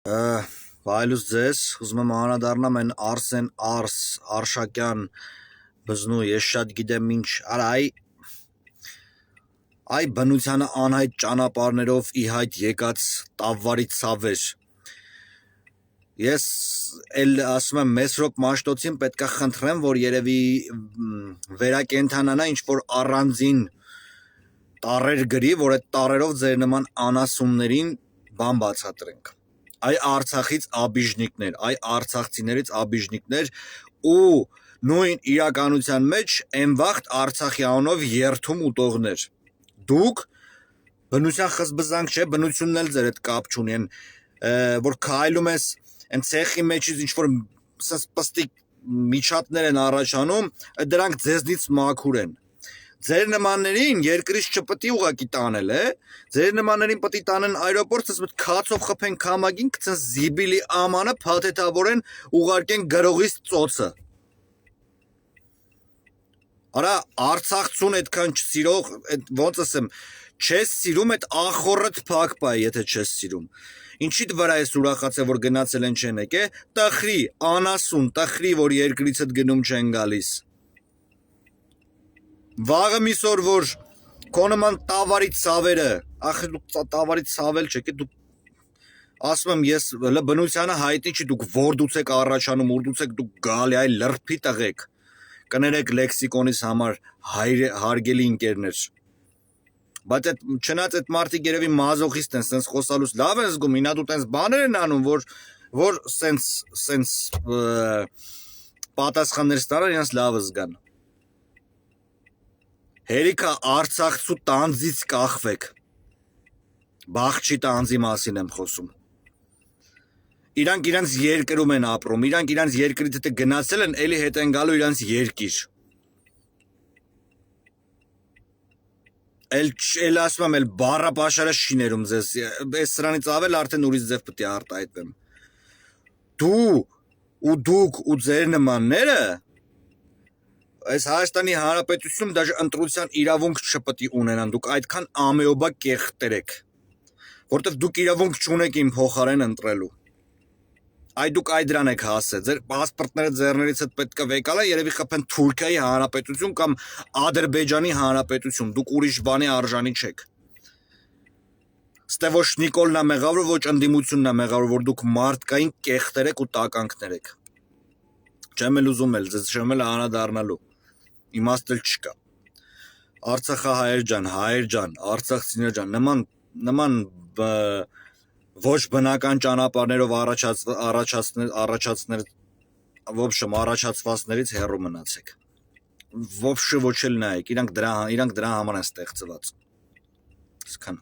Վայելուց ձեզ, ուզում եմ անդրադառնամ այն Արսեն Արշակյան բզնու, ես շատ գիտեմ ինչ, արա այ բնությանը անհայտ ճանապարհներով ի հայտ եկած տավվարի ցավեր։ Ես էլ ասում եմ Մեսրոպ Մաշտոցին պետքա խնդրեմ, որ երևի վերակենդանանա ինչ որ առանձին տառեր գրի, որ այդ տառերով ձեր նման անասուններին բան բացատրենք։ Այ Արցախից աբիժնիկներ, այ արցախցիներից աբիժնիկներ ու նույն իրականության մեջ այն վաղտ Արցախի անունով երթում ուտողներ։ Դուք բնության խզբզանք չէ, բնությունն էլ ձեր հետ կապ չունի, որ քայլում ես այն ցեխի մեջից ինչ որ պստիկ միջատներ են առաջանում, դրանք ձեզնից մաքուր են։ Ձեր նմաններին երկրից չպետք է ուղակի տանել, ձեր նմաններին պետք է տանեն այրոպորտ, ասես քացով խփեն քամագին, գցեն զիբիլի ամանը, փաթեթավորեն, ուղարկեն գրողից ծոցը։ Արա Արցախցուն այդքան չսիրող, ոնց ասեմ, չես սիրում, այդ ախորդ փակ բայ, եթե չես սիրում։ Ինչի վրա ես ուրախացել, որ գնացել են չեն եկե, տխրի, անասուն, տխրի, որ երկրից հետ գնում չեն գալիս։ Վաղը միսօր որ քո նման տավարի ցավերը, ախր դուք տավարի ցավել չեք, դուք ասում եմ ես բնությանը հայտնի չի, դուք որդուց եք առաջանում, ուրդուց եք դուք գալի, այ լրփի տղեկ, կներեք լեքսիկոնից համար հարգելի ընկերներ, բայց չնայած այդ մարդիկ երևի մազոխիստ են, սենց խոսալուց լավ են զգում, ինա դու տենց բաներ են անում, որ սենց պատասխաններ ստանան, իրենց լավը զգան։ Հերիքա Արցախցու տանձից կախվեք, Բախչի տանձի մասին եմ խոսում։ Իրանք իրենց երկրում են ապրում, իրանք իրենց երկրից հետ գնացել են, էլի հետ են գալու իրենց երկիր։ Էլ ասում եմ, էլ բառապաշարը չի ներում ձեզ, այս սրանից ավել արդեն ուրիշ ձև պետք է արտահայտվեմ։ Դուք ու ձեր նմանները այս Հայաստանի Հանրապետությունում դաժե ընտրության իրավունք չպետք է ունենան, դուք այդքան ամեոբա կեղտեր եք, որտեվ դուք իրավունք չունեք իմ փոխարեն ընտրելու։ Այ դուք դրան եք հասել, ձեր պասպորտները ձեռներից հետ պետք է վեկալա, երևի խփեն Թուրքիայի Հանրապետություն կամ Ադրբեջանի Հանրապետություն, դուք ուրիշ բանի արժանի չեք։ Ստե ոչ Նիկոլն է մեղավոր, ոչ ընդդիմությունն է մեղավոր, որ դուք մարդկային կեղտեր եք ու տականքներ եք։ Չեմ էլ ուզում էլ, ձեզ չեմ էլ անդրադառնալու, իմաստ էլ չկա։ Արցախահայեր ջան, արցախցիներ ջան, նման ոչ բնական ճանապարհներով առաջացվածներից հեռու մնացեք։ Ոչ էլ նայեք, իրանք դրա համար են ստեղծված։ Սկան